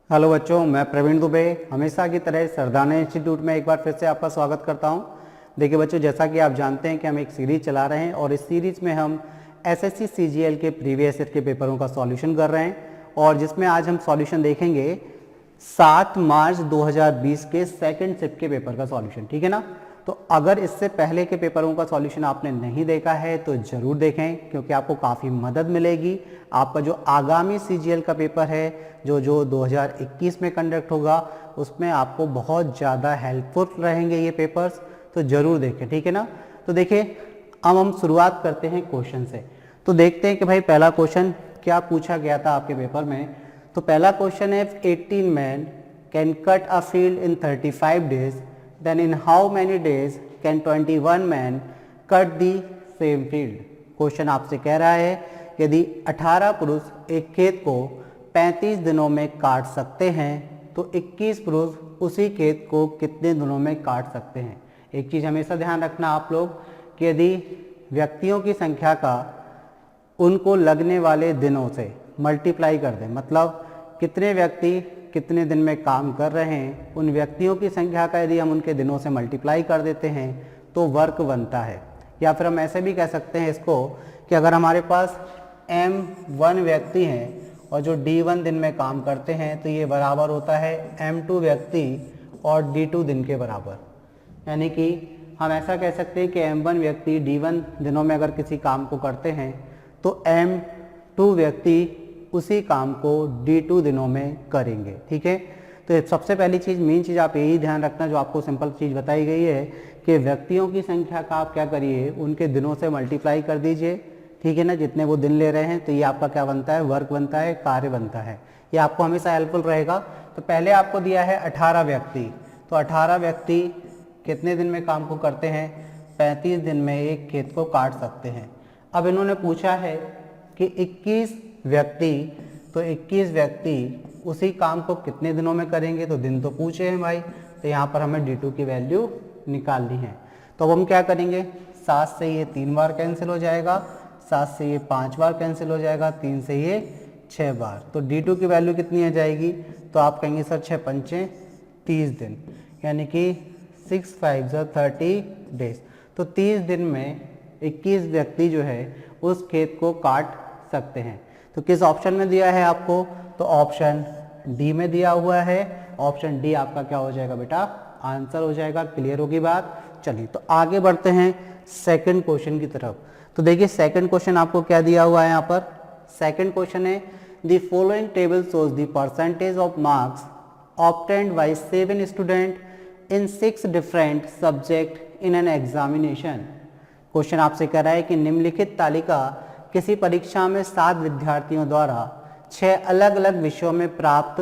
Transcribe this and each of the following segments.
Hello बच्चों, मैं प्रवीण दुबे हमेशा की तरह सरदाना इंस्टीट्यूट में एक बार फिर से आपका स्वागत करता हूं। देखिए बच्चों, जैसा कि आप जानते हैं कि हम एक सीरीज चला रहे हैं और इस सीरीज में हम एसएससी सीजीएल के प्रीवियस ईयर के पेपरों का सॉल्यूशन कर रहे हैं और जिसमें आज हम सॉल्यूशन देखेंगे 7 मार्च 2020 के सेकेंड शिफ्ट के पेपर का सॉल्यूशन। ठीक है ना। तो अगर इससे पहले के पेपरों का सॉल्यूशन आपने नहीं देखा है तो ज़रूर देखें, क्योंकि आपको काफ़ी मदद मिलेगी। आपका जो आगामी सीजीएल का पेपर है जो 2021 में कंडक्ट होगा, उसमें आपको बहुत ज़्यादा हेल्पफुल रहेंगे ये पेपर्स, तो ज़रूर देखें। ठीक है ना। तो देखिए, अब हम शुरुआत करते हैं क्वेश्चन से। तो देखते हैं कि भाई पहला क्वेश्चन क्या पूछा गया था आपके पेपर में। तो पहला क्वेश्चन है, 18 man can cut a field in 35 days, then in how many days can 21 men cut the same field। Question आपसे कह रहा है यदि 18 पुरुष एक खेत को 35 दिनों में काट सकते हैं तो 21 पुरुष उसी खेत को कितने दिनों में काट सकते हैं। एक चीज़ हमेशा ध्यान रखना आप लोग कि यदि व्यक्तियों की संख्या का उनको लगने वाले दिनों से मल्टीप्लाई कर दें, मतलब कितने व्यक्ति कितने दिन में काम कर रहे हैं, उन व्यक्तियों की संख्या का यदि हम उनके दिनों से मल्टीप्लाई कर देते हैं तो वर्क बनता है। या फिर हम ऐसे भी कह सकते हैं इसको कि अगर हमारे पास M1 व्यक्ति हैं और जो D1 दिन में काम करते हैं तो ये बराबर होता है M2 व्यक्ति और D2 दिन के बराबर। यानी कि हम ऐसा कह सकते हैं कि M1 व्यक्ति D1 दिनों में अगर किसी काम को करते हैं तो M2 व्यक्ति उसी काम को D2 दिनों में करेंगे। ठीक है। तो सबसे पहली चीज़, मेन चीज़ आप यही ध्यान रखना जो आपको सिंपल चीज़ बताई गई है कि व्यक्तियों की संख्या का आप क्या करिए, उनके दिनों से मल्टीप्लाई कर दीजिए। ठीक है ना। जितने वो दिन ले रहे हैं तो ये आपका क्या बनता है, वर्क बनता है, कार्य बनता है। ये आपको हमेशा हेल्पफुल रहेगा। तो पहले आपको दिया है 18 व्यक्ति, तो 18 व्यक्ति कितने दिन में काम को करते हैं, 35 दिन में एक खेत को काट सकते हैं। अब इन्होंने पूछा है कि 21 व्यक्ति, तो 21 व्यक्ति उसी काम को कितने दिनों में करेंगे, तो दिन तो पूछे हैं भाई, तो यहाँ पर हमें D2 की वैल्यू निकालनी है। तो अब हम क्या करेंगे, 7 से ये 3 बार कैंसिल हो जाएगा, 7 से ये 5 बार कैंसिल हो जाएगा, 3 से ये 6 बार। तो D2 की वैल्यू कितनी आ जाएगी, तो आप कहेंगे सर 6 पंचे 30 दिन, यानी कि 6 5 30 डेज। तो 30 दिन में 21 व्यक्ति जो है उस खेत को काट सकते हैं। तो किस ऑप्शन में दिया है आपको, तो ऑप्शन डी में दिया हुआ है। ऑप्शन डी आपका क्या हो जाएगा बेटा, आंसर हो जाएगा। क्लियर होगी बात। चलिए तो आगे बढ़ते हैं सेकंड क्वेश्चन की तरफ। तो देखिए सेकंड क्वेश्चन आपको क्या दिया हुआ है यहाँ पर। सेकंड क्वेश्चन है, the following table shows the percentage of marks obtained bye 7 student in 6 different subject in an examination. Question आपसे कह रहा है कि निम्नलिखित तालिका किसी परीक्षा में 7 विद्यार्थियों द्वारा 6 अलग अलग विषयों में प्राप्त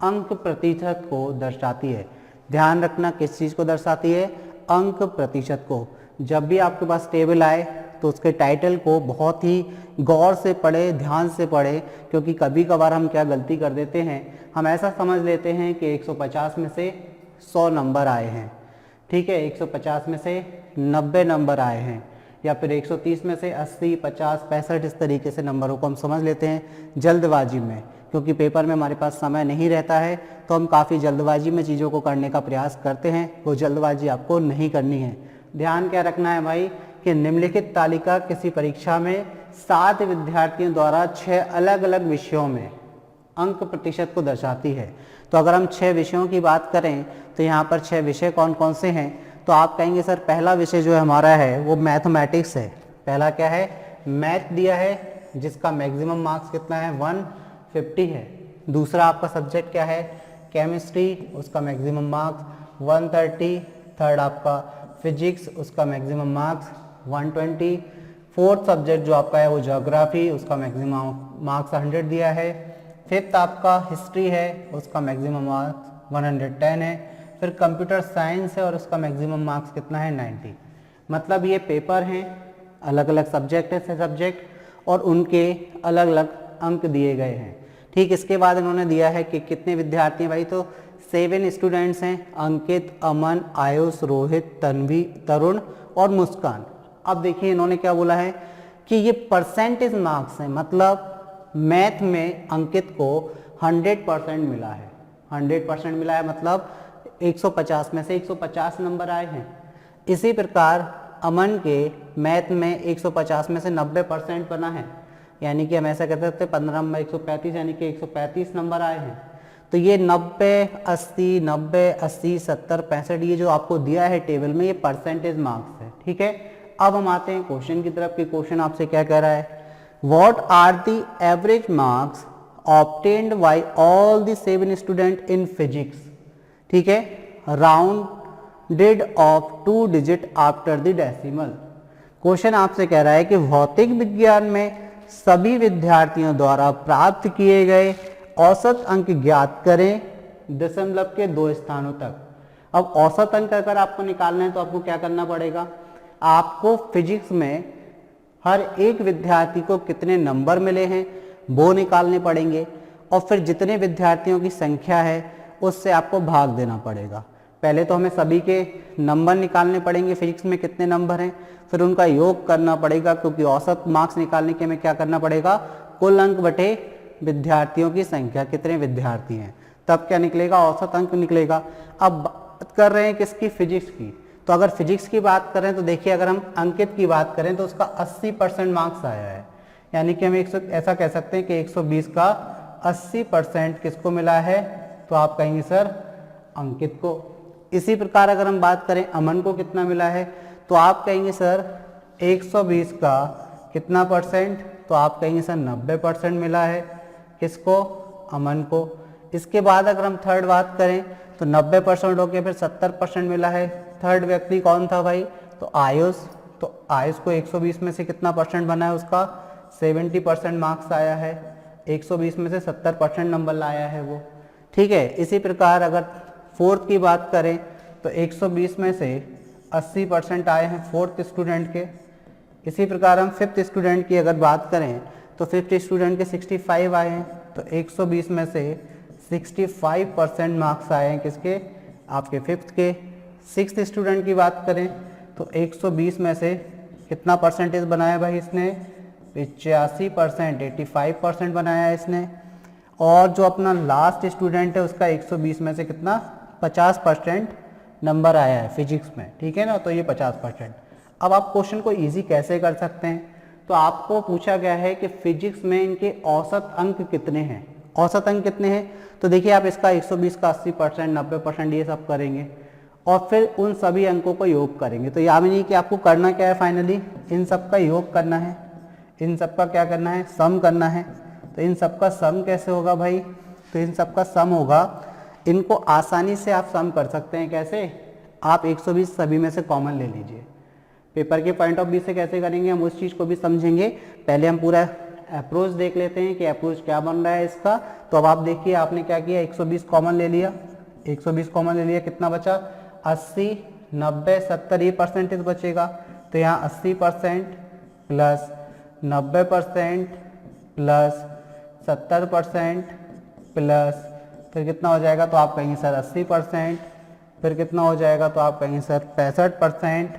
अंक प्रतिशत को दर्शाती है। ध्यान रखना किस चीज़ को दर्शाती है, अंक प्रतिशत को। जब भी आपके पास टेबल आए तो उसके टाइटल को बहुत ही गौर से पढ़े, ध्यान से पढ़े, क्योंकि कभी कभार हम क्या गलती कर देते हैं, हम ऐसा समझ लेते हैं कि 150 में से 100 नंबर आए हैं। ठीक है, 150 में से 90 नंबर आए हैं, या फिर 130 में से 80 50 65 इस तरीके से नंबरों को हम समझ लेते हैं जल्दबाजी में। क्योंकि पेपर में हमारे पास समय नहीं रहता है तो हम काफ़ी जल्दबाजी में चीज़ों को करने का प्रयास करते हैं। वो जल्दबाजी आपको नहीं करनी है। ध्यान क्या रखना है भाई कि निम्नलिखित तालिका किसी परीक्षा में 7 विद्यार्थियों द्वारा 6 अलग अलग विषयों में अंक प्रतिशत को दर्शाती है। तो अगर हम 6 विषयों की बात करें तो यहाँ पर 6 विषय कौन कौन से हैं, तो आप कहेंगे सर पहला विषय जो हमारा है वो मैथमेटिक्स है। पहला क्या है, मैथ दिया है, जिसका मैक्सिमम मार्क्स कितना है, 150 है। दूसरा आपका सब्जेक्ट क्या है, केमिस्ट्री, उसका मैक्सिमम मार्क्स 130। थर्ड आपका फिजिक्स, उसका मैक्सिमम मार्क्स 120। फोर्थ सब्जेक्ट जो आपका है वो ज्योग्राफी, उसका मैक्सिमम मार्क्स 100 दिया है। फिफ्थ आपका हिस्ट्री है, उसका मैक्सिमम मार्क्स 110 है। फिर कंप्यूटर साइंस है और उसका मैक्सिमम मार्क्स कितना है, 90। मतलब ये पेपर हैं, अलग अलग सब्जेक्ट है सब्जेक्ट, और उनके अलग अलग अंक दिए गए हैं। ठीक, इसके बाद इन्होंने दिया है कि कितने विद्यार्थी हैं भाई, तो 7 स्टूडेंट्स हैं, अंकित, अमन, आयुष, रोहित, तन्वी, तरुण और मुस्कान। अब देखिए इन्होंने क्या बोला है कि ये परसेंटेज मार्क्स हैं, मतलब मैथ में अंकित को 100% मिला है। 100% मिला है, मतलब 150 में से 150 नंबर आए हैं। इसी प्रकार अमन के मैथ में 150 में से 90% बना है, यानी कि हम ऐसा कहते हैं 15 नंबर 135, यानी कि 135 नंबर आए हैं। तो ये 90, 80, 90, 80, 70, 65 ये जो आपको दिया है टेबल में, ये परसेंटेज मार्क्स है। ठीक है, अब हम आते हैं क्वेश्चन की तरफ कि क्वेश्चन आपसे क्या कह रहा है। What are the average marks obtained by all the 7 student in physics. ठीक है, rounded off 2 digit after the decimal. Question आपसे कह रहा है कि भौतिक विज्ञान में सभी विद्यार्थियों द्वारा प्राप्त किए गए औसत अंक ज्ञात करें दशमलव के 2 स्थानों तक। अब औसत अंक अगर आपको निकालना है तो आपको क्या करना पड़ेगा, आपको फिजिक्स में हर एक विद्यार्थी को कितने नंबर मिले हैं वो निकालने पड़ेंगे, और फिर जितने विद्यार्थियों की संख्या है उससे आपको भाग देना पड़ेगा। पहले तो हमें सभी के नंबर निकालने पड़ेंगे, फिजिक्स में कितने नंबर हैं, फिर उनका योग करना पड़ेगा, क्योंकि औसत मार्क्स निकालने के हमें क्या करना पड़ेगा, कुल अंक बटे विद्यार्थियों की संख्या, कितने विद्यार्थी हैं, तब क्या निकलेगा, औसत अंक निकलेगा। अब बात कर रहे हैं किसकी, फिजिक्स की। तो अगर फिजिक्स की बात करें तो देखिए, अगर हम अंकित की बात करें तो उसका 80% मार्क्स आया है, यानी कि हम ऐसा कह सकते हैं कि 120 का 80% किसको मिला है, तो आप कहेंगे सर अंकित को। इसी प्रकार अगर हम बात करें अमन को कितना मिला है, तो आप कहेंगे सर 120 का कितना परसेंट, तो आप कहेंगे सर 90% मिला है, किसको, अमन को। इसके बाद अगर हम थर्ड बात करें तो 90% हो गया, फिर 70% मिला है। थर्ड व्यक्ति कौन था भाई, तो आयुष। तो आयुष को 120 में से कितना परसेंट बना है, उसका 70% मार्क्स आया है, 120 में से 70% नंबर लाया है वो। ठीक है, इसी प्रकार अगर फोर्थ की बात करें तो 120 में से 80% आए हैं फोर्थ स्टूडेंट के। इसी प्रकार हम फिफ्थ स्टूडेंट की अगर बात करें तो फिफ्थ स्टूडेंट के 65 आए हैं, तो 120 में से 65% मार्क्स आए हैं किसके, आपके फिफ्थ के। सिक्स्थ स्टूडेंट की बात करें तो 120 में से कितना परसेंटेज बनाया भाई इसने, 85%, 85% बनाया है इसने। और जो अपना लास्ट स्टूडेंट है उसका 120 में से कितना, 50% नंबर आया है फिजिक्स में। ठीक है ना, तो ये 50%। अब आप क्वेश्चन को इजी कैसे कर सकते हैं, तो आपको पूछा गया है कि फिजिक्स में इनके औसत अंक कितने हैं। औसत अंक कितने हैं, तो देखिए आप इसका 120 का 80%, 90% ये सब करेंगे और फिर उन सभी अंकों को योग करेंगे। तो यानी कि आपको करना क्या है, फाइनली इन सब का योग करना है, इन सब का क्या करना है, सम करना है। तो इन सब का सम कैसे होगा भाई, तो इन सब का सम होगा, इनको आसानी से आप सम कर सकते हैं। कैसे, आप 120 सभी में से कॉमन ले लीजिए। पेपर के पॉइंट ऑफ व्यू से कैसे करेंगे हम उस चीज़ को भी समझेंगे। पहले हम पूरा अप्रोच देख लेते हैं कि अप्रोच क्या बन रहा है इसका। तो अब आप देखिए आपने क्या किया, 120 कॉमन ले लिया, 120 कॉमन ले लिया, कितना बचा, 80, 90, 70 ये परसेंटेज बचेगा। तो यहाँ 80% प्लस 90% प्लस 70% प्लस फिर कितना हो जाएगा, तो आप कहेंगे सर 80%, फिर कितना हो जाएगा, तो आप कहेंगे सर 65%,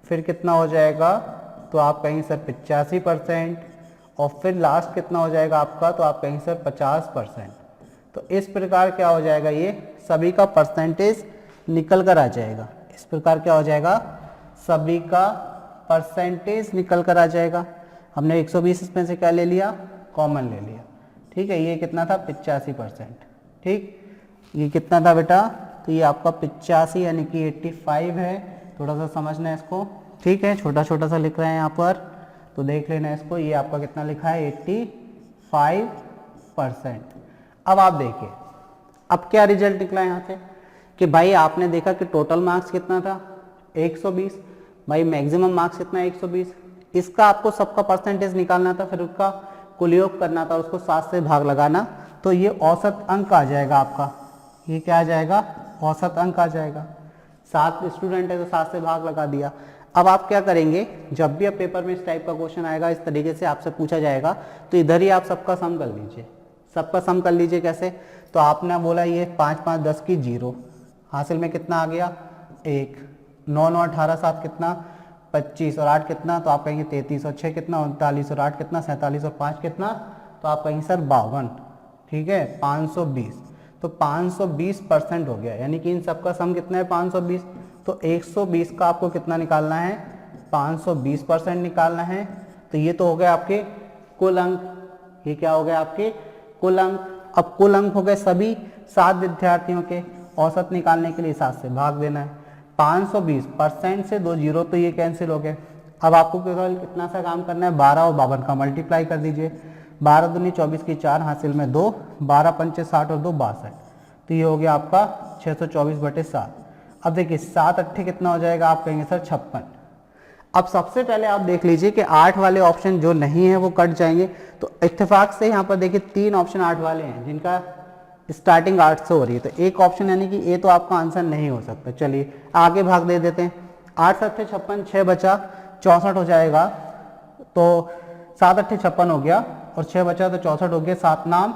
फिर कितना हो जाएगा, तो आप कहेंगे सर 85%, और फिर लास्ट कितना हो जाएगा आपका, तो आप कहेंगे सर 50%। तो इस प्रकार क्या हो जाएगा, ये सभी का परसेंटेज निकल कर आ जाएगा। इस प्रकार क्या हो जाएगा, सभी का परसेंटेज निकल कर आ जाएगा। हमने 120 इसमें से क्या ले लिया, कॉमन ले लिया। ठीक है, ये कितना था, 85%। ठीक, ये कितना था बेटा, तो ये आपका 85 यानी कि 85 है। थोड़ा सा समझना है इसको। ठीक है, छोटा छोटा सा लिख रहे हैं यहाँ पर, तो देख लेना इसको। ये आपका कितना लिखा है, 85%। अब आप देखिए अब क्या रिजल्ट निकला यहाँ से कि भाई आपने देखा कि टोटल मार्क्स कितना था, 120। भाई मैक्सिमम मार्क्स कितना है, 120। इसका आपको सबका परसेंटेज निकालना था, फिर उसका कुल योग करना था, उसको 7 से भाग लगाना, तो ये औसत अंक आ जाएगा आपका। ये क्या आ जाएगा, औसत अंक आ जाएगा। 7 स्टूडेंट है तो 7 से भाग लगा दिया। अब आप क्या करेंगे, जब भी अब पेपर में इस टाइप का क्वेश्चन आएगा, इस तरीके से आपसे पूछा जाएगा, तो इधर ही आप सबका सम कर लीजिए। सबका सम कर लीजिए कैसे, तो आपने बोला ये 5 5 10 की 0, हासिल में कितना आ गया, 1, 9 9 18 7 कितना, 25, और 8 कितना, तो आप कहेंगे 33, और 6 कितना, 39, और 8 कितना, 47, और 5 कितना, तो आप कहेंगे सर 52। ठीक है, 520। तो 520% हो गया, यानी कि इन सबका सम कितना है 520। तो 120 का आपको कितना निकालना है 520% निकालना है। तो ये तो हो गए आपके कुल अंक, ये क्या हो गए आपके कुल अंक। अब कुल अंक हो गए सभी 7 विद्यार्थियों के, औसत निकालने के लिए 7 से भाग देना है। 520% से 2 जीरो तो ये कैंसिल हो गए। अब आपको केवल कितना सा काम करना है 12 और 52 का मल्टीप्लाई कर दीजिए। 12 दूनी 24 की 4 हासिल में 2, 12 पंचे 60 और 2 62। तो ये हो गया आपका 624/7। अब देखिए 7 अट्ठे कितना हो जाएगा, आप कहेंगे सर 56। अब सबसे पहले आप देख लीजिए कि 8 वाले ऑप्शन जो नहीं है वो कट जाएंगे। तो इत्तेफाक से यहाँ पर देखिए 3 ऑप्शन 8 वाले हैं जिनका स्टार्टिंग 8 से हो रही है, तो एक ऑप्शन यानी कि ए तो आपका आंसर नहीं हो सकता। चलिए आगे भाग दे देते हैं। 8 7 56, 6 बचा 64 हो जाएगा। तो 7 8 56 हो गया और 6 बचा तो 64 हो गया, 7 नाम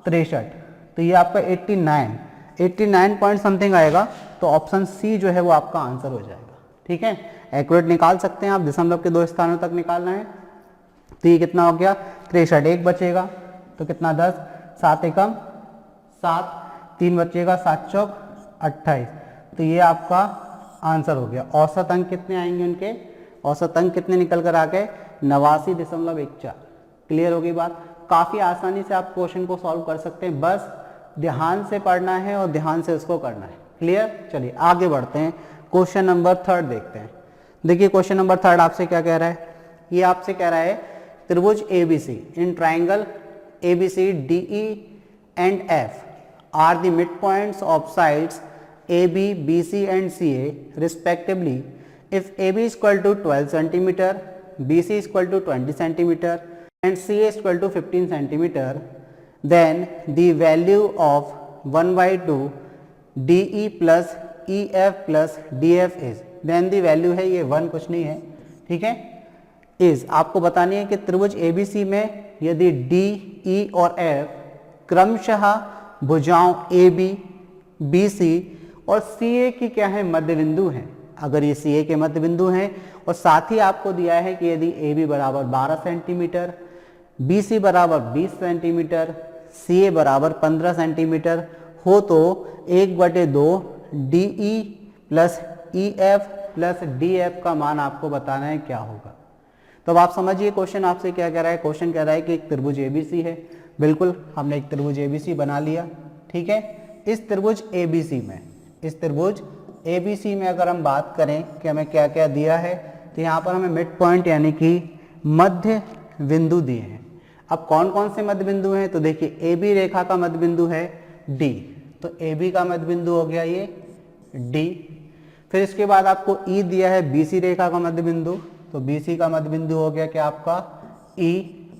63। तो ये आपका 89 पॉइंट समथिंग आएगा। तो ऑप्शन सी जो है वो आपका आंसर हो जाएगा। ठीक है, एक्यूरेट निकाल सकते हैं आप, दशमलव के 2 स्थानों तक निकालना है। तो ये कितना हो गया 63, एक बचेगा तो कितना 10, 7 एकम 7, 3 बचेगा 7 चौक 28। तो ये आपका आंसर हो गया। औसत अंक कितने आएंगे उनके, औसत अंक कितने निकल कर आ गए 89.14। क्लियर होगी बात। काफ़ी आसानी से आप क्वेश्चन को सॉल्व कर सकते हैं, बस ध्यान से पढ़ना है और ध्यान से उसको करना है। क्लियर, चलिए आगे बढ़ते हैं। क्वेश्चन नंबर 3 देखते हैं। देखिए क्वेश्चन नंबर 3 आपसे क्या कह रहा है, ये आपसे कह रहा है त्रिभुज ABC in triangle ABC DE and F are the midpoints of sides AB, BC and CA respectively. If AB is equal to 12 cm, BC is equal to 20 cm and CA is equal to 15 cm, then the value of 1/2 DE plus EF plus DF is, then the value है ये 1 कुछ नहीं है, ठीक है, is आपको बतानी है कि त्रिभुज ABC में यदि D, E और F क्रमशः भुजाओं AB, BC और CA की क्या है मध्य बिंदु है। अगर ये CA के मध्य बिंदु हैं और साथ ही आपको दिया है कि यदि AB बराबर 12 सेंटीमीटर, BC बराबर 20 सेंटीमीटर, CA बराबर 15 सेंटीमीटर हो तो 1/2 DE plus EF plus DF का मान आपको बताना है क्या होगा। तो अब आप समझिए क्वेश्चन आपसे क्या कह रहा है। क्वेश्चन कह रहा है कि एक त्रिभुज ABC है, बिल्कुल हमने एक त्रिभुज ABC बना लिया, ठीक है। इस त्रिभुज ABC में अगर हम बात करें कि हमें क्या क्या दिया है, तो यहाँ पर हमें मिड पॉइंट यानी कि मध्य बिंदु दिए हैं। अब कौन कौन से मध्य बिंदु हैं, तो देखिए AB रेखा का मध्य बिंदु है D, तो AB का मध्य बिंदु हो गया ये D। फिर इसके बाद आपको E दिया है BC रेखा का मध्य बिंदु, तो BC का मध्य बिंदु हो गया क्या आपका E,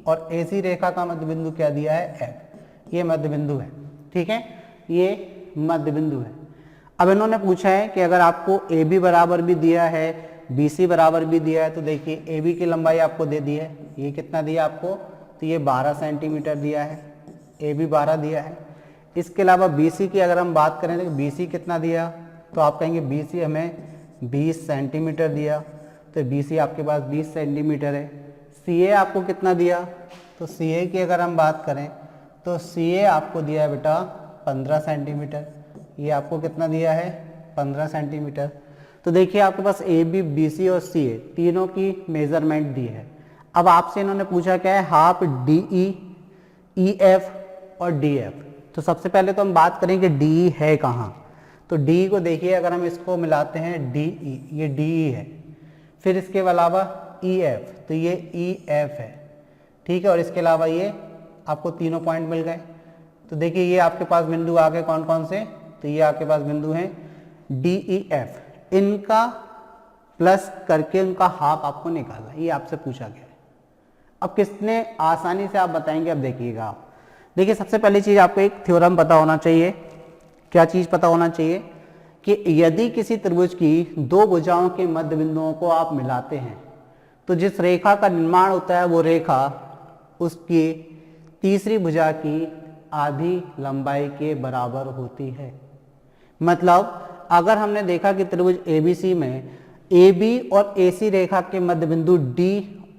और AC रेखा का मध्य बिंदु क्या दिया है F, ये मध्य बिंदु है, ठीक है, ये मध्य बिंदु है। अब इन्होंने पूछा है कि अगर आपको AB बराबर भी दिया है, BC बराबर भी दिया है, तो देखिए AB की लंबाई आपको दे दी है, ये कितना दिया आपको, तो ये 12 सेंटीमीटर दिया है, AB 12 दिया है। इसके अलावा BC की अगर हम बात करें तो BC कितना दिया, तो आप कहेंगे BC हमें 20 सेंटीमीटर दिया, तो BC आपके पास 20 सेंटीमीटर है। CA आपको कितना दिया, तो CA की अगर हम बात करें तो CA आपको दिया है बेटा 15 सेंटीमीटर, ये आपको कितना दिया है 15 सेंटीमीटर। तो देखिए आपके पास AB, BC और CA तीनों की मेजरमेंट दी है। अब आपसे इन्होंने पूछा क्या है हाफ DE, EF और DF। तो सबसे पहले तो हम बात करें कि DE है कहाँ, तो DE को देखिए अगर हम इसको मिलाते हैं DE, ये DE है, फिर इसके अलावा EF, तो ये EF है, ठीक है, और इसके अलावा ये आपको तीनों पॉइंट मिल गए। तो देखिए ये आपके पास बिंदु आ गए कौन कौन से, तो ये आपके पास बिंदु हैं DEF, इनका प्लस करके उनका हाफ आपको निकालना, ये आपसे पूछा गया है। अब कितने आसानी से आप बताएंगे, अब देखिएगा आप, देखिए सबसे पहली चीज आपको एक थ्योरम पता होना चाहिए। क्या चीज पता होना चाहिए कि यदि किसी त्रिभुज की 2 भुजाओं के मध्य बिंदुओं को आप मिलाते हैं तो जिस रेखा का निर्माण होता है वो रेखा उसकी तीसरी भुजा की आधी लंबाई के बराबर होती है। मतलब अगर हमने देखा कि त्रिभुज ABC में AB और AC रेखा के मध्य बिंदु D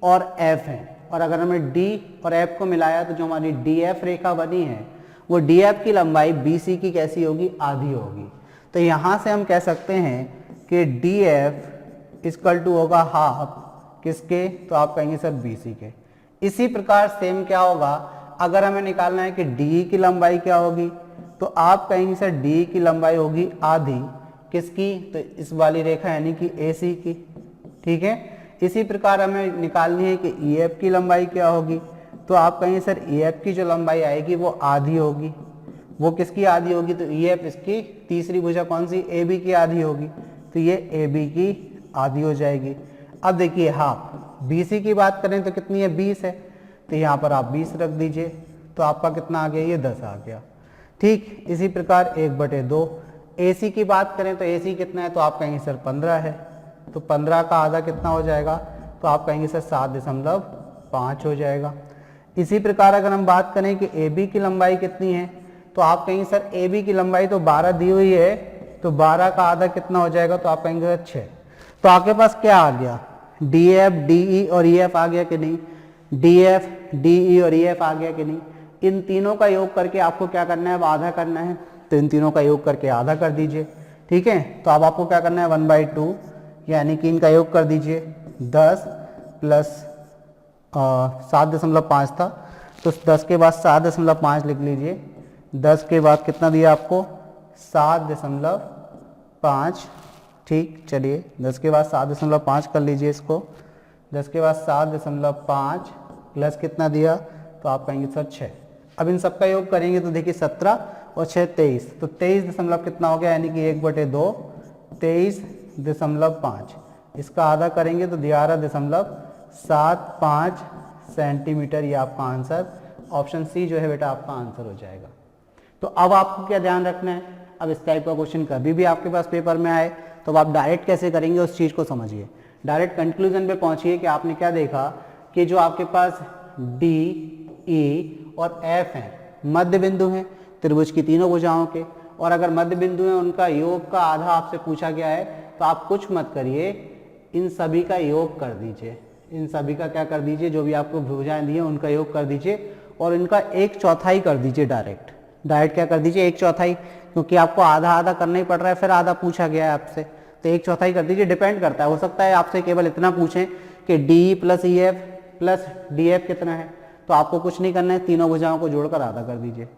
और F हैं, और अगर हमने D और F को मिलाया तो जो हमारी DF रेखा बनी है वो DF की लंबाई BC की कैसी होगी, आधी होगी। तो यहाँ से हम कह सकते हैं कि DF इक्वल टू होगा हाफ किसके, तो आप कहेंगे सर BC के। इसी प्रकार सेम क्या होगा, अगर हमें निकालना है कि DE की लंबाई क्या होगी, तो आप कहेंगे सर DE की लंबाई होगी आधी किसकी, तो इस वाली रेखा यानी कि AC की, ठीक है। इसी प्रकार हमें निकालनी है कि EF की लंबाई क्या होगी, तो आप कहेंगे सर EF की जो लंबाई आएगी वो आधी होगी, वो किसकी आधी होगी, तो EF इसकी तीसरी भुजा कौन सी, AB की आधी होगी, तो ये AB की आधी हो जाएगी। अब देखिए हाफ, BC की बात करें तो कितनी है, 20 है, तो यहाँ पर आप 20 रख दीजिए, तो आपका कितना आ गया, ये 10 आ गया, ठीक। इसी प्रकार 1/2। AC की बात करें तो AC कितना है, तो आप कहेंगे सर 15 है, तो 15 का आधा कितना हो जाएगा, तो आप कहेंगे सर 7.5 हो जाएगा। इसी प्रकार अगर हम बात करें कि AB की लंबाई कितनी है, तो आप कहेंगे सर AB की लंबाई तो 12 दी हुई है, तो 12 का आधा कितना हो जाएगा, तो आप कहेंगे सर 6। तो आपके पास क्या आ गया, DF, DE और EF आ गया कि नहीं, DF, DE और EF आ गया कि नहीं। इन तीनों का योग करके आपको क्या करना है, अब आधा करना है, तो इन तीनों का योग करके आधा कर दीजिए, ठीक है। तो अब आपको क्या करना है, 1/2 यानी कि इनका योग कर दीजिए, 10 प्लस 7.5 था, तो 10 के बाद 7.5 लिख लीजिए, 10 के बाद कितना दिया आपको, 7.5, ठीक। चलिए 10 के बाद 7.5 कर लीजिए इसको, 10 के बाद 7.5 प्लस कितना दिया, तो आप कहेंगे सर 6। अब इन सबका योग करेंगे तो देखिए 17 और 6 23, तो 23 दशमलव कितना हो गया, यानी कि 1/2 23.5। इसका आधा करेंगे तो 11.75 सेंटीमीटर, ये आपका आंसर, ऑप्शन सी जो है बेटा आपका आंसर हो जाएगा। तो अब आपको क्या ध्यान रखना है, अब इस टाइप का क्वेश्चन कभी भी आपके पास पेपर में आए तो आप डायरेक्ट कैसे करेंगे उस चीज़ को समझिए, डायरेक्ट कंक्लूजन पे पहुंचिए कि आपने क्या देखा कि जो आपके पास D, E और F हैं, मध्य बिंदु हैं त्रिभुज की तीनों भुजाओं के, और अगर मध्य बिंदु है उनका योग का आधा आपसे पूछा गया है, तो आप कुछ मत करिए, इन सभी का योग कर दीजिए, इन सभी का क्या कर दीजिए, जो भी आपको भुजाएं दी हैं उनका योग कर दीजिए, और इनका 1/4 कर दीजिए, डायरेक्ट क्या कर दीजिए, 1/4, क्योंकि आपको आधा आधा करना ही पड़ रहा है, फिर आधा पूछा गया है आपसे, तो 1/4 कर दीजिए। डिपेंड करता है, हो सकता है आपसे केवल इतना पूछें कि DE plus EF plus DF कितना है, तो आपको कुछ नहीं करना है, तीनों भुजाओं को जोड़कर आधा कर दीजिए,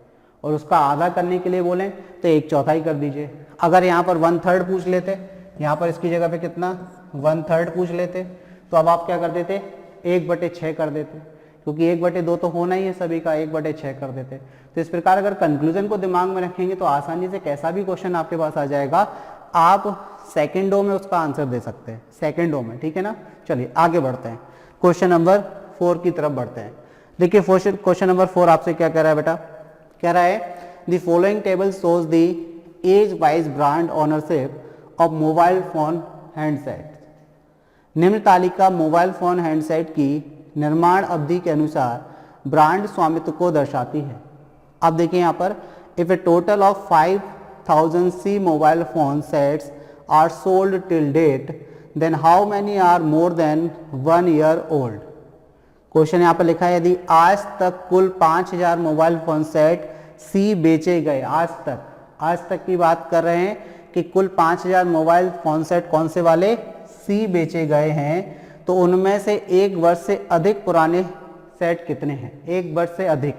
और उसका आधा करने के लिए बोलें तो 1/4 कर दीजिए। अगर यहाँ पर 1/3 पूछ लेते, यहाँ पर इसकी जगह पे कितना 1/3 पूछ लेते, तो अब आप क्या कर देते, 1/6 कर देते, क्योंकि 1/2 तो होना ही है सभी का, 1/6 कर देते। तो इस प्रकार अगर कंक्लूजन को दिमाग में रखेंगे तो आसानी से कैसा भी क्वेश्चन आपके पास आ जाएगा, आप सेकेंडों में उसका आंसर दे सकते हैं, सेकेंडों में, ठीक है ना। चलिए आगे बढ़ते हैं, क्वेश्चन नंबर 4 की तरफ बढ़ते हैं। देखिए क्वेश्चन नंबर 4 आपसे क्या कह रहा है बेटा, कह रहा है the following table shows the age wise brand ownership of mobile phone handset. निम्न तालिका मोबाइल फोन हैंडसेट की निर्माण अवधि के अनुसार ब्रांड स्वामित्व को दर्शाती है। अब देखिए यहाँ पर, if a total of 5000 C mobile phone sets are sold till date, then how many are more than 1 year old. Question यहाँ पर लिखा है, यदि आज तक कुल 5000 मोबाइल फोन सेट C बेचे गए, आज तक की बात कर रहे हैं कि कुल 5000 मोबाइल फोन सेट कौन से वाले, C बेचे गए हैं, तो उनमें से 1 वर्ष से अधिक पुराने सेट कितने हैं, 1 वर्ष से अधिक,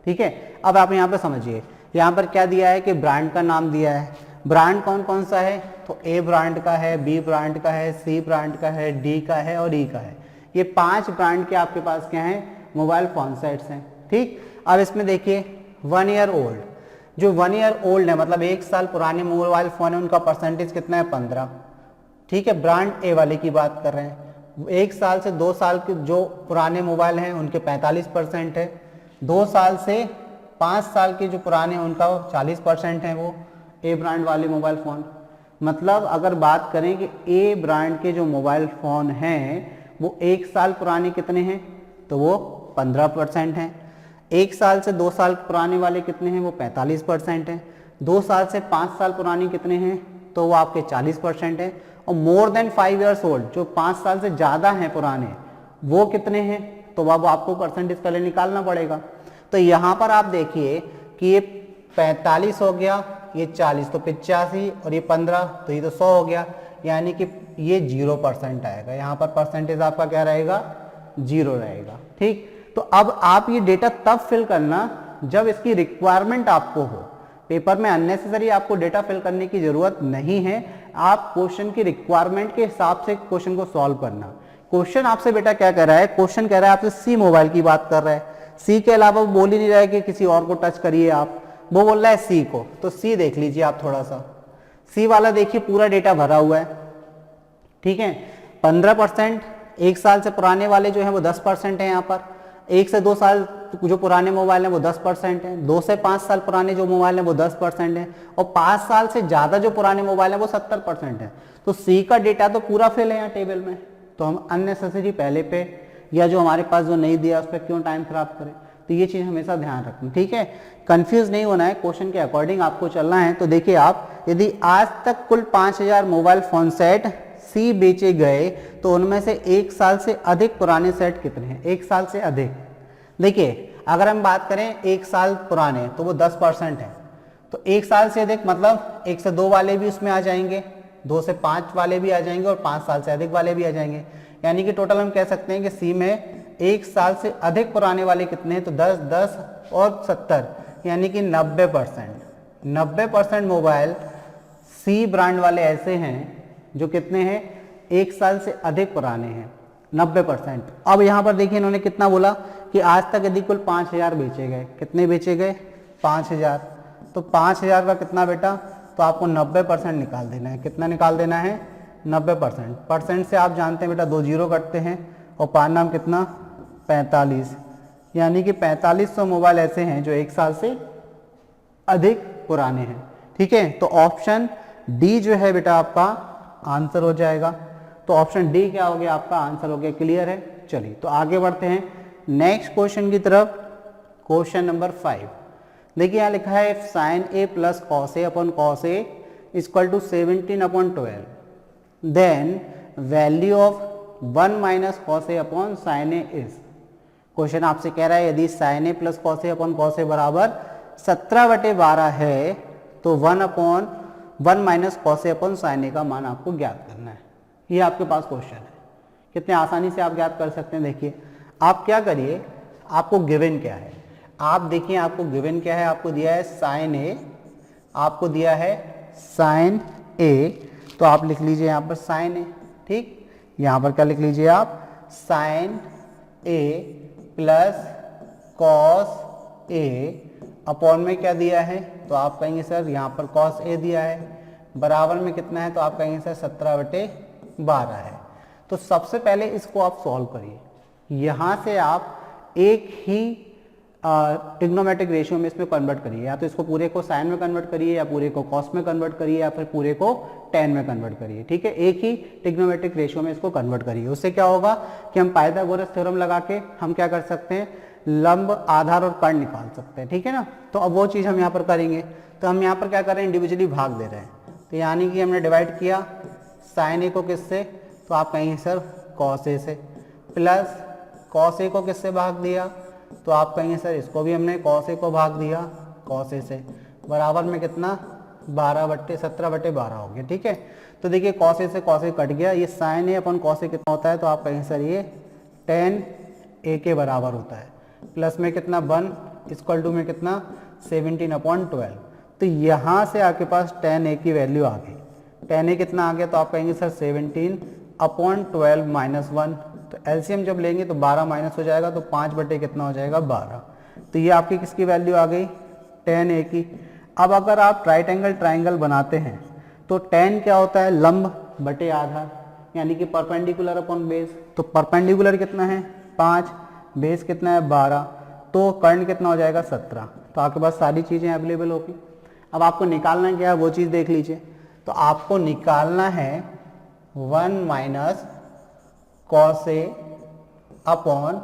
ठीक है। अब आप यहाँ पर समझिए, यहाँ पर क्या दिया है कि ब्रांड का नाम दिया है, ब्रांड कौन कौन सा है, तो A ब्रांड का है, B ब्रांड का है, C ब्रांड का है, D का है और E का है। ये 5 ब्रांड के आपके पास क्या हैं, मोबाइल फोन सेट्स हैं, ठीक। अब इसमें देखिए 1 year ओल्ड, जो 1 year ओल्ड है मतलब 1 साल पुराने मोबाइल फोन है, उनका परसेंटेज कितना है, 15, ठीक है। ब्रांड A वाले की बात कर रहे हैं, 1 साल से 2 साल के जो पुराने मोबाइल हैं उनके 45% है, 2 साल से 5 साल के जो पुराने हैं उनका 40% है वो A ब्रांड वाले मोबाइल फ़ोन। मतलब अगर बात करें कि A ब्रांड के जो मोबाइल फ़ोन हैं वो 1 साल पुराने कितने हैं, तो वो 15% हैं, 1 साल से 2 साल पुराने वाले कितने हैं, वो 45% हैं, 2 साल से 5 साल पुराने कितने हैं, तो वो आपके 40% हैं, और मोर देन 5 years ओल्ड जो 5 साल से ज़्यादा हैं पुराने वो कितने हैं, तो अब आपको परसेंटेज पहले निकालना पड़ेगा। तो यहाँ पर आप देखिए कि ये 45 हो गया, ये 40 तो 85 और ये 15 तो ये तो 100 हो गया, यानी कि ये 0% आएगा। यहाँ पर परसेंटेज आपका क्या रहेगा, 0 रहेगा। ठीक, तो अब आप ये डेटा तब फिल करना जब इसकी रिक्वायरमेंट आपको हो। पेपर में अननेसेसरी आपको डेटा फिल करने की जरूरत नहीं है, आप क्वेश्चन की रिक्वायरमेंट के हिसाब से क्वेश्चन को सॉल्व करना। क्वेश्चन आपसे बेटा क्या कर रहा है, क्वेश्चन कह रहा है आपसे सी मोबाइल की बात कर रहा है, सी के अलावा वो बोल ही नहीं रहा है कि किसी और को टच करिए आप, वो बोल रहा है सी को। तो सी देख लीजिए आप थोड़ा सा, सी वाला देखिए पूरा डेटा भरा हुआ है। ठीक है, 15%, 1 साल से पुराने वाले जो है वो 10% है यहाँ पर, 1 से 2 साल जो पुराने मोबाइल हैं वो 10% है, 2 से 5 साल पुराने जो मोबाइल हैं वो 10% है, और 5 साल से ज़्यादा जो पुराने मोबाइल हैं वो 70% है। तो सी का डेटा तो पूरा फिल है यहाँ टेबल में, तो हम अननेसेसरी पहले पे या जो हमारे पास जो नहीं दिया उस पर क्यों टाइम खराब करें। तो ये चीज़ हमेशा ध्यान रखना। ठीक है, कंफ्यूज नहीं होना है, क्वेश्चन के अकॉर्डिंग आपको चलना है। तो देखिए आप, यदि आज तक कुल 5000 मोबाइल फ़ोन सेट सी बेचे गए तो उनमें से 1 साल से अधिक पुराने सेट कितने हैं, 1 साल से अधिक। देखिए अगर हम बात करें 1 साल पुराने तो वो 10% है, तो 1 साल से अधिक मतलब 1 से 2 वाले भी उसमें आ जाएंगे, 2 से 5 वाले भी आ जाएंगे और 5 साल से अधिक वाले भी आ जाएंगे। यानी कि टोटल हम कह सकते हैं कि सी में 1 साल से अधिक पुराने वाले कितने हैं, तो 10, 10 और 70, यानी कि 90%। 90% मोबाइल सी ब्रांड वाले ऐसे हैं जो कितने हैं, 1 साल से अधिक पुराने हैं, 90%। अब यहाँ पर देखिए इन्होंने कितना बोला कि आज तक यदि कुल 5000 बेचे गए, कितने बेचे गए, 5000, तो 5000 का कितना बेटा, तो आपको 90% निकाल देना है। कितना निकाल देना है, 90%। परसेंट से आप जानते हैं बेटा 2 जीरो कटते हैं, और पार नाम कितना, 45, यानी कि 4500 मोबाइल ऐसे हैं जो 1 साल से अधिक पुराने हैं। ठीक है, तो ऑप्शन डी जो है बेटा आपका आंसर हो जाएगा। तो ऑप्शन डी क्या हो गया, आपका आंसर हो गया। क्लियर है, चलिए तो आगे बढ़ते हैं नेक्स्ट क्वेश्चन की तरफ। क्वेश्चन नंबर 5 देखिए, यहाँ लिखा है sine A plus cos A upon cos A equal to 17/12, then value of 1 minus cos A upon sine A is. Question आपसे कह रहा है यदि sine A plus cos A upon cos A बराबर 17/12 है तो 1 minus cos A upon sine A का मान आपको ज्ञात करना है। ये आपके पास क्वेश्चन है, कितने आसानी से आप ज्ञात कर सकते हैं। देखिए आप क्या करिए, आपको गिवन क्या है, आप देखिए आपको गिवन क्या है, आपको दिया है साइन ए, आपको दिया है साइन ए, तो आप लिख लीजिए यहाँ पर साइन ए। ठीक, यहाँ पर क्या लिख लीजिए आप, sign A plus cos A upon में क्या दिया है, तो आप कहेंगे सर यहाँ पर कॉस ए दिया है, बराबर में कितना है, तो आप कहेंगे सर 17/12 है। तो सबसे पहले इसको आप सॉल्व करिए, यहाँ से आप एक ही ट्रिग्नोमेट्रिक रेशियो में इसमें कन्वर्ट करिए, या तो इसको पूरे को साइन में कन्वर्ट करिए, या पूरे को कॉस में कन्वर्ट करिए, या फिर पूरे को टेन में कन्वर्ट करिए। ठीक है, एक ही ट्रिग्नोमेट्रिक रेशियो में इसको कन्वर्ट करिए। उससे क्या होगा कि हम पाइथागोरस थ्योरम लगा के हम क्या कर सकते हैं, लंब, आधार और कर्ण निकाल सकते हैं। ठीक है ना, तो अब वो चीज़ हम यहाँ पर करेंगे। तो हम यहाँ पर क्या कर रहे हैं, इंडिविजुअली भाग दे रहे हैं। तो यानी कि हमने डिवाइड किया साइन ए को किससे, तो आप कहेंगे सर कॉस ए से, प्लस कॉस ए को किससे भाग दिया, तो आप कहेंगे सर इसको भी हमने कॉस ए को भाग दिया कॉस ए से, बराबर में कितना 17/12 हो गया। ठीक है, तो देखिए कॉस ए से कॉस ए कट गया, ये sign A upon cos A कितना होता है, तो आप कहेंगे सर ये tan ए के बराबर होता है, प्लस में कितना 1 इक्वल टू में कितना 17/12। तो यहाँ से आपके पास tan ए की वैल्यू आ गई, tan ए कितना आ गया, तो आप कहेंगे सर 17/12 माइनस 1, तो एलसीएम जब लेंगे तो 12 माइनस हो जाएगा, तो 5 बटे कितना हो जाएगा 12। तो ये आपकी किसकी वैल्यू आ गई, tan ए की। अब अगर आप राइट एंगल ट्राइंगल बनाते हैं तो tan क्या होता है, लंब बटे आधार, यानी कि परपेंडिकुलर अपॉन बेस। तो परपेंडिकुलर कितना है 5, बेस कितना है 12, तो कर्ण कितना हो जाएगा 17। तो आपके पास सारी चीज़ें अवेलेबल होगी। अब आपको निकालना क्या है वो चीज़ देख लीजिए। तो आपको निकालना है 1 minus cos A upon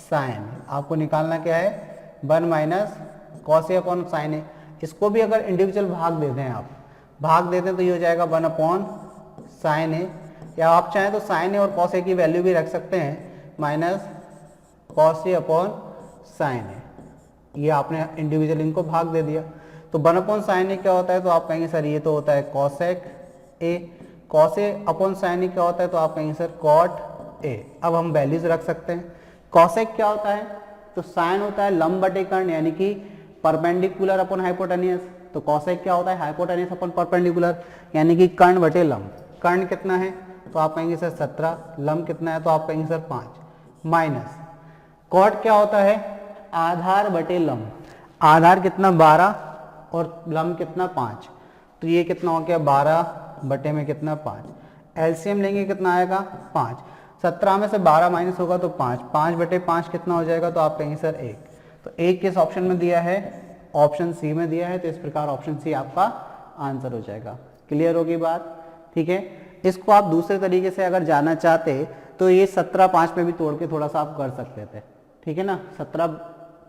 sign. आपको निकालना क्या है 1 minus cos A upon sine ए। इसको भी अगर इंडिविजुअल भाग देते हैं, आप भाग देते हैं तो ये हो जाएगा 1 अपॉन साइन ए, या आप चाहें तो साइन ए और कॉस ए की वैल्यू भी रख सकते हैं, minus cos A upon sine ए। ये आपने इंडिविजुअल इनको भाग दे दिया। तो 1/sin a क्या होता है, तो आप कहेंगे सर ये तो होता है cosec a, cos a upon sin a क्या होता है, तो आप कहेंगे सर cot a। अब हम वैल्यूज रख सकते हैं। cosec क्या होता है, तो साइन होता है लंब बटे कर्ण यानी कि परपेंडिकुलर अपॉन हाइपोटेनियस। तो cosec क्या होता है, हाइपोटेनियस अपॉन परपेंडिकुलर यानी कि कर्ण बटे लंब। कर्ण कितना है, तो आप कहेंगे सर 17, लंब कितना है, तो आप कहेंगे सर 5, माइनस कॉट क्या होता है, आधार बटे लंब। आधार कितना 12 और लंब कितना 5, तो ये कितना हो गया 12 बटे में कितना 5। एलसीएम लेंगे कितना आएगा 5। 17 में से 12 माइनस होगा तो 5, 5 बटे 5 कितना हो जाएगा, तो आप कहेंगे सर 1। तो 1 किस ऑप्शन में दिया है, ऑप्शन सी में दिया है। तो इस प्रकार ऑप्शन सी आपका आंसर हो जाएगा। क्लियर होगी बात, ठीक है। इसको आप दूसरे तरीके से अगर जाना चाहते तो ये 17 5 में भी तोड़ के थोड़ा सा आप कर सकते थे, ठीक है ना। 17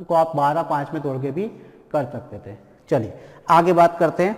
को आप 12 5 में तोड़ के भी कर सकते थे। चलिए आगे बात करते हैं।